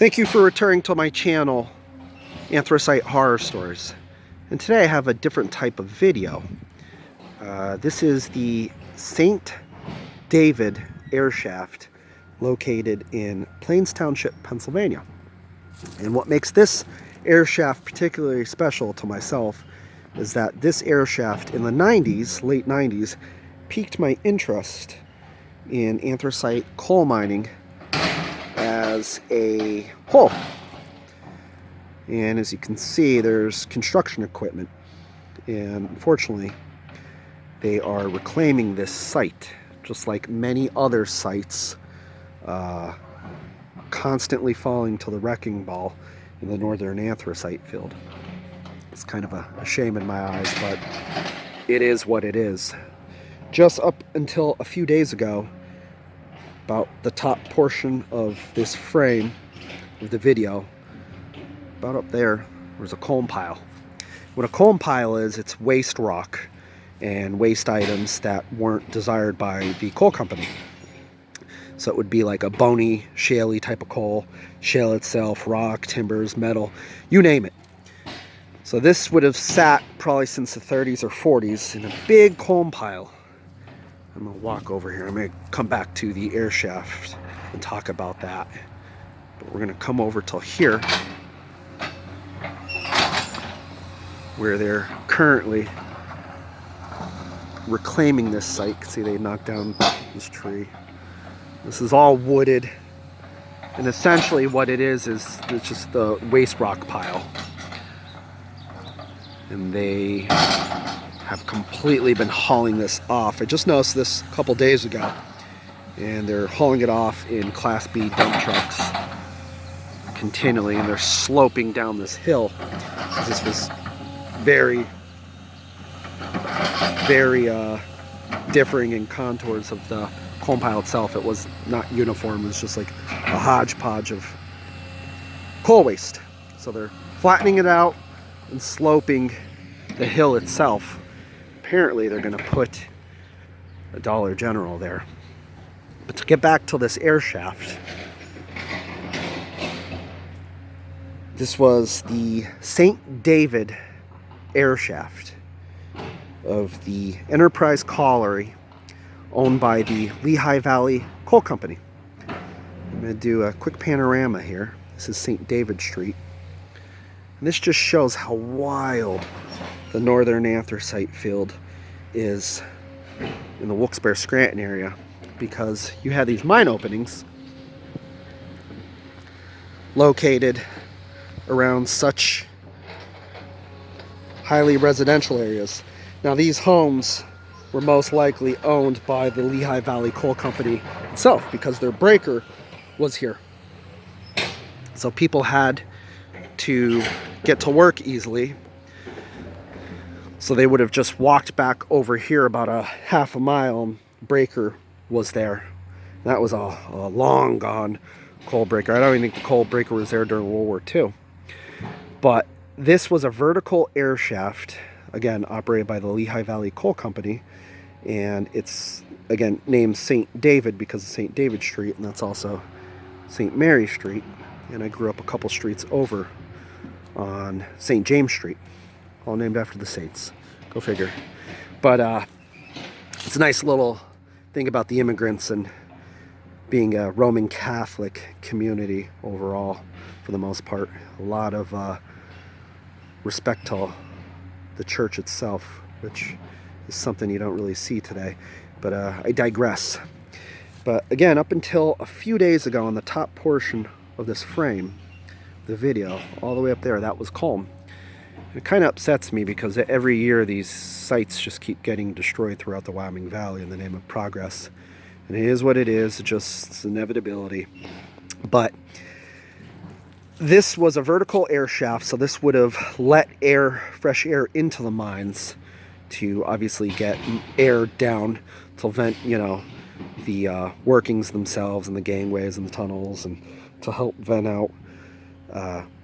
Thank you for returning to my channel, Anthracite Horror Stories. And today I have a different type of video. This is the St. David Airshaft located in Plains Township, Pennsylvania. And what makes this airshaft particularly special to myself is that this airshaft in the 90s, late 90s, piqued my interest in anthracite coal mining as a whole. And as you can see, there's construction equipment, and unfortunately they are reclaiming this site just like many other sites, constantly falling to the wrecking ball in the northern anthracite field. It's kind of a shame in my eyes, but it is what it is. Just up until a few days ago, about the top portion of this frame of the video, about up there, was a coal pile. What a coal pile is, it's waste rock and waste items that weren't desired by the coal company. So it would be like a bony, shaly type of coal, shale itself, rock, timbers, metal, you name it. So this would have sat probably since the 30s or 40s in a big coal pile. I'm going to walk over here. I'm going to come back to the airshaft and talk about that. But we're going to come over till here, where they're currently reclaiming this site. See, they knocked down this tree. This is all wooded. And essentially what it is it's just the waste rock pile. And they have completely been hauling this off. I just noticed this a couple days ago, and they're hauling it off in Class B dump trucks continually, and they're sloping down this hill. This was very differing in contours of the coal pile itself. It was not uniform. It was just like a hodgepodge of coal waste. So they're flattening it out and sloping the hill itself. Apparently they're going to put a Dollar General there. But to get back to this airshaft, this was the St. David Airshaft of the Enterprise Colliery, owned by the Lehigh Valley Coal Company. I'm going to do a quick panorama here. This is St. David Street. And this just shows how wild the northern anthracite field is in the Wilkes-Barre-Scranton area, because you have these mine openings located around such highly residential areas. Now, these homes were most likely owned by the Lehigh Valley Coal Company itself, because their breaker was here. So people had to get to work easily. So they would have just walked back over here about a half a mile, and breaker was there. That was a long gone coal breaker. I don't even think the coal breaker was there during World War II. But this was a vertical airshaft, again, operated by the Lehigh Valley Coal Company. And it's, again, named St. David because of St. David Street, and that's also St. Mary Street. And I grew up a couple streets over on St. James Street, all named after the saints. Go figure. But it's a nice little thing about the immigrants and being a Roman Catholic community overall, for the most part. A lot of respect to the church itself, which is something you don't really see today. But I digress. But again, up until a few days ago, on the top portion of this frame, the video, all the way up there, that was calm. It kind of upsets me, because every year these sites just keep getting destroyed throughout the Wyoming Valley in the name of progress. And it is what it is, it's inevitability. But this was a vertical air shaft, so this would have let fresh air into the mines to obviously get air down to vent, the workings themselves and the gangways and the tunnels, and to help vent out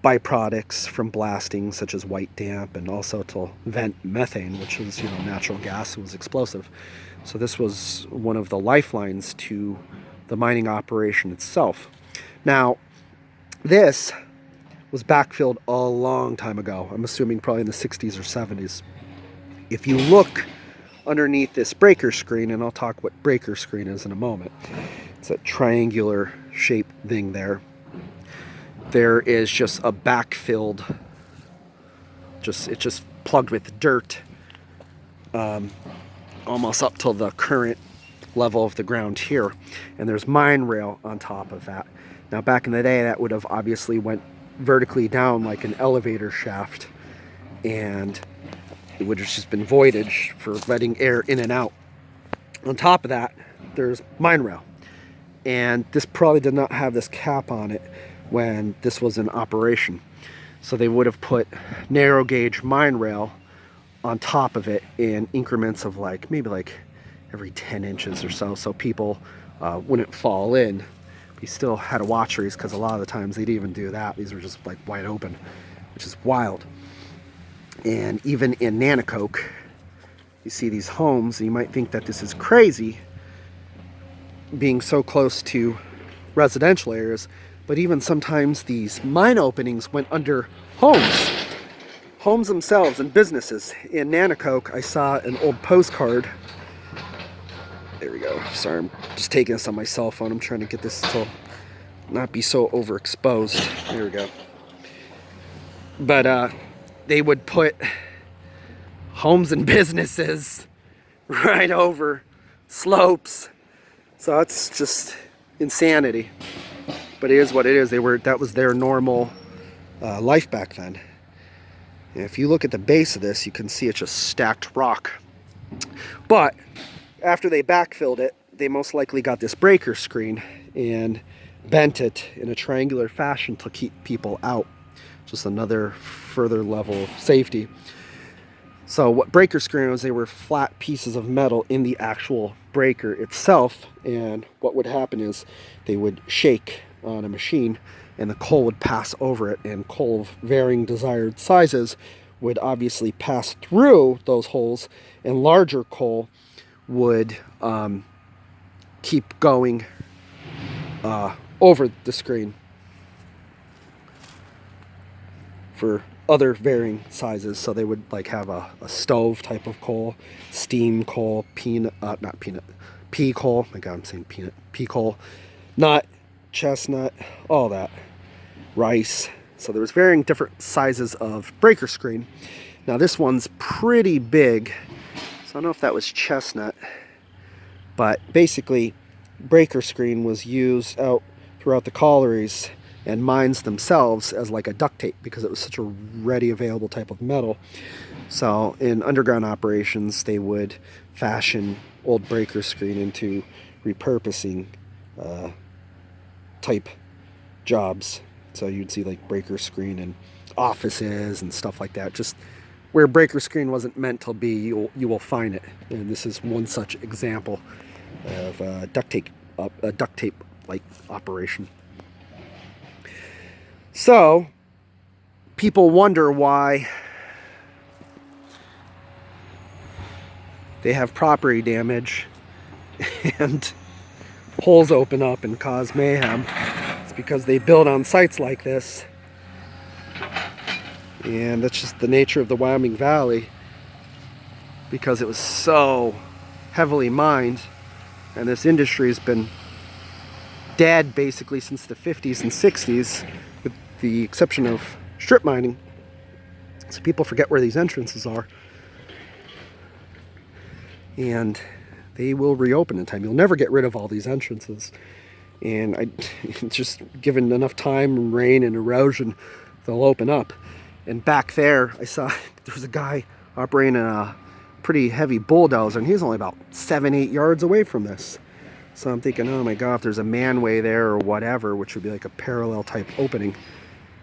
byproducts from blasting, such as white damp, and also to vent methane, which is natural gas. It was explosive. So this was one of the lifelines to the mining operation itself. Now, This was backfilled a long time ago. I'm assuming probably in the 60s or 70s. If you look underneath this breaker screen, and I'll talk what breaker screen is in a moment, it's a triangular shaped thing there. There is just a backfilled, it's just plugged with dirt, almost up to the current level of the ground here, and there's mine rail on top of that. Now back in the day, that would have obviously went vertically down like an elevator shaft, and it would have just been voidage for letting air in and out. On top of that, there's mine rail, and this probably did not have this cap on it when this was in operation, so they would have put narrow gauge mine rail on top of it in increments of like maybe like every 10 inches or so, so people wouldn't fall in. You still had to watch these, because a lot of the times they didn't even do that. These were just like wide open, which is wild. And even in Nanticoke, you see these homes, and you might think that this is crazy being so close to residential areas, but even sometimes these mine openings went under homes themselves and businesses. In Nanticoke, I saw an old postcard. There we go. Sorry, I'm just taking this on my cell phone. I'm trying to get this to not be so overexposed. There we go. But they would put homes and businesses right over slopes. So it's just insanity. But it is what it is. That was their normal life back then. And if you look at the base of this, you can see it's just stacked rock. But after they backfilled it, they most likely got this breaker screen and bent it in a triangular fashion to keep people out. Just another further level of safety. So what breaker screen was, they were flat pieces of metal in the actual breaker itself, and what would happen is they would shake on a machine and the coal would pass over it, and coal of varying desired sizes would obviously pass through those holes, and larger coal would keep going over the screen for other varying sizes. So they would like have a stove type of coal, steam coal, pea coal. My God, I'm saying peanut. Pea coal, nut, chestnut, all that, rice. So there was varying different sizes of breaker screen. Now this one's pretty big, so I don't know if that was chestnut, but basically breaker screen was used out throughout the collieries and mines themselves as like a duct tape, because it was such a ready available type of metal. So in underground operations, they would fashion old breaker screen into repurposing type jobs. So you'd see like breaker screen in offices and stuff like that. Just where breaker screen wasn't meant to be, you will find it. And this is one such example of a duct tape like operation. So people wonder why they have property damage and holes open up and cause mayhem. It's because they build on sites like this, and that's just the nature of the Wyoming Valley, because it was so heavily mined, and this industry has been dead basically since the 50s and 60s, with the exception of strip mining. So people forget where these entrances are, and they will reopen in time. You'll never get rid of all these entrances, and just given enough time, rain and erosion, they'll open up. And back there, I saw there was a guy operating a pretty heavy bulldozer, and he's only about 7-8 yards away from this. So I'm thinking, oh my God, if there's a manway there or whatever, which would be like a parallel type opening,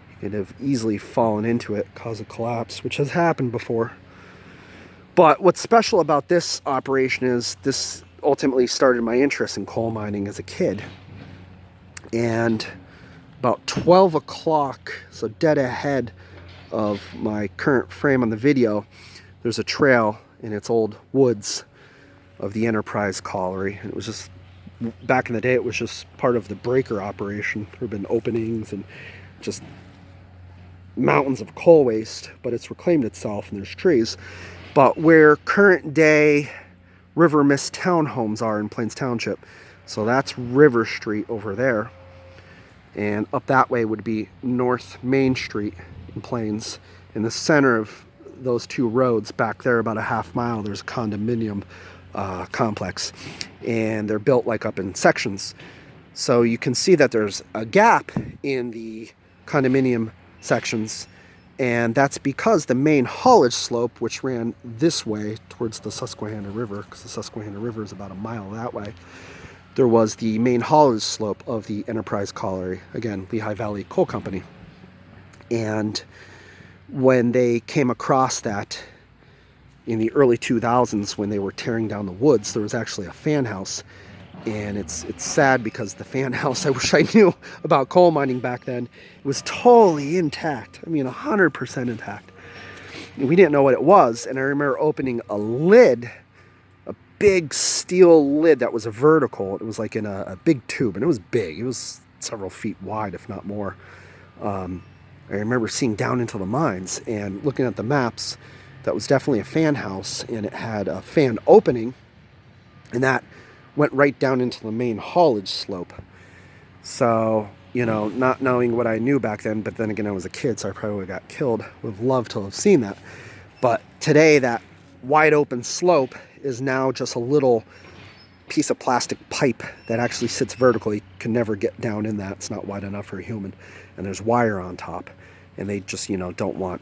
he could have easily fallen into it, cause a collapse, which has happened before. But what's special about this operation is this ultimately started my interest in coal mining as a kid. And about 12 o'clock, so dead ahead of my current frame on the video, there's a trail in its old woods of the Enterprise Colliery. And it was just back in the day, it was just part of the breaker operation. There have been openings and just mountains of coal waste, but it's reclaimed itself and there's trees. But where current day River Mist townhomes are in Plains Township, so that's River Street over there, and up that way would be North Main Street in Plains. In the center of those two roads back there, about a half mile, there's a condominium complex, and they're built like up in sections. So you can see that there's a gap in the condominium sections, and that's because the main haulage slope, which ran this way towards the Susquehanna River, because the Susquehanna River is about a mile that way, there was the main haulage slope of the Enterprise Colliery, again, Lehigh Valley Coal Company. And when they came across that in the early 2000s, when they were tearing down the woods, there was actually a fan house. And it's sad because the fan house, I wish I knew about coal mining back then, it was totally intact. I mean, 100% intact. And we didn't know what it was. And I remember opening a lid, a big steel lid that was a vertical. It was like in a big tube, and it was big. It was several feet wide, if not more. I remember seeing down into the mines and looking at the maps. That was definitely a fan house, and it had a fan opening, and that went right down into the main haulage slope. So, you know, not knowing what I knew back then, but then again, I was a kid, so I probably got killed. Would have loved to have seen that. But today, that wide open slope is now just a little piece of plastic pipe that actually sits vertically. You can never get down in that. It's not wide enough for a human. And there's wire on top. And they just, you know, don't want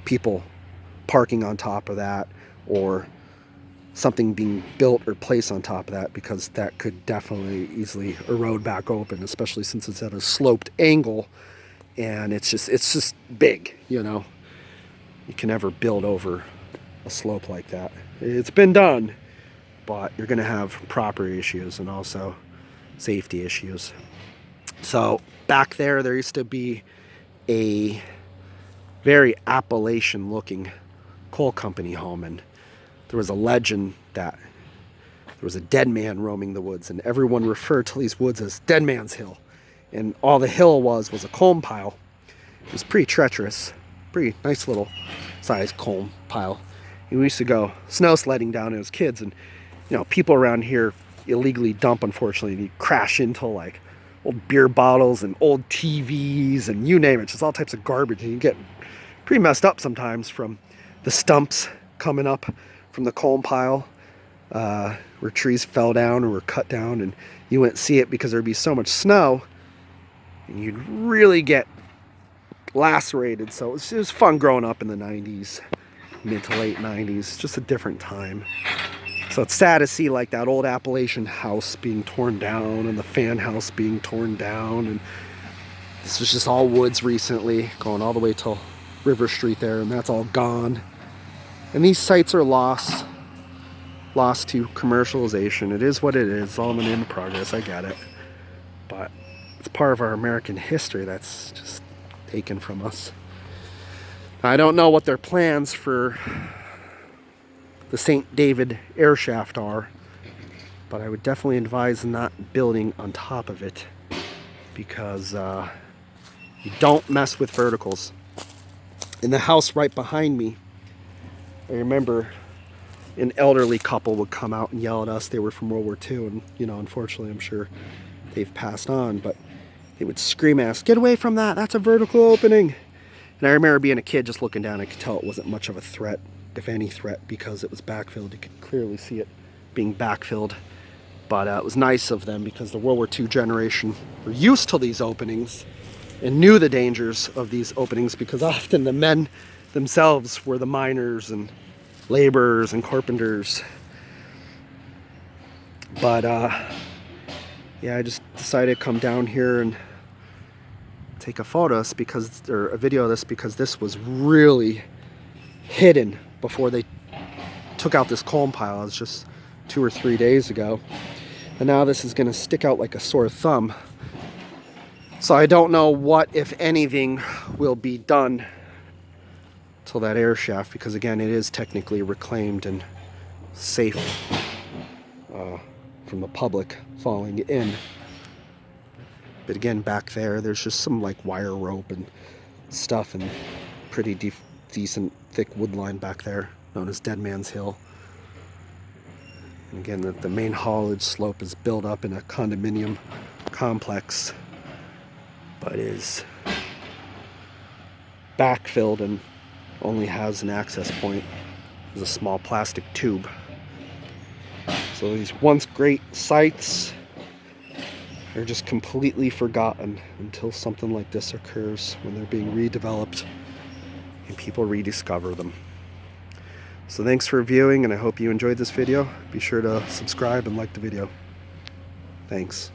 people parking on top of that, or something being built or placed on top of that, because that could definitely easily erode back open, especially since it's at a sloped angle, and it's just big, you know. You can never build over a slope like that. It's been done, but you're going to have property issues and also safety issues. So back there used to be a very Appalachian looking coal company home, and there was a legend that there was a dead man roaming the woods, and everyone referred to these woods as Dead Man's Hill. And all the hill was a coal pile. It was pretty treacherous, pretty nice little sized coal pile. And we used to go snow sledding down as kids, and you know, people around here illegally dump, unfortunately, and you crash into like old beer bottles and old TVs and you name it, just all types of garbage, and you get pretty messed up sometimes from the stumps coming up from the coal pile, where trees fell down or were cut down, and you wouldn't see it because there'd be so much snow, and you'd really get lacerated. So it was fun growing up in the 90s, mid to late 90s, just a different time. So it's sad to see like that old Appalachian house being torn down and the fan house being torn down, and this was just all woods recently, going all the way till River Street there, and that's all gone. And these sites are lost to commercialization. It is what it is. It's all in progress. I get it, but it's part of our American history that's just taken from us. I don't know what their plans for the St. David Airshaft are, but I would definitely advise not building on top of it, because you don't mess with verticals. In the house right behind me, I remember an elderly couple would come out and yell at us. They were from World War II, and you know, unfortunately, I'm sure they've passed on, but they would scream at us, "Get away from that, that's a vertical opening." And I remember being a kid just looking down, I could tell it wasn't much of a threat, if any threat, because it was backfilled. You could clearly see it being backfilled. But it was nice of them, because the World War II generation were used to these openings and knew the dangers of these openings, because often the men themselves were the miners and laborers and carpenters. But yeah, I just decided to come down here and take a photo of this, or a video of this, because this was really hidden before they took out this coal pile. It was just 2 or 3 days ago, and now this is going to stick out like a sore thumb. So I don't know what, if anything, will be done till that air shaft, because again, it is technically reclaimed and safe from the public falling in. But again, back there's just some like wire rope and stuff and pretty decent thick wood line back there, known as Dead Man's Hill. And again, the main haulage slope is built up in a condominium complex, but is backfilled and only has an access point. There's a small plastic tube. So these once great sites are just completely forgotten until something like this occurs, when they're being redeveloped and people rediscover them. So thanks for viewing, and I hope you enjoyed this video. Be sure to subscribe and like the video. Thanks.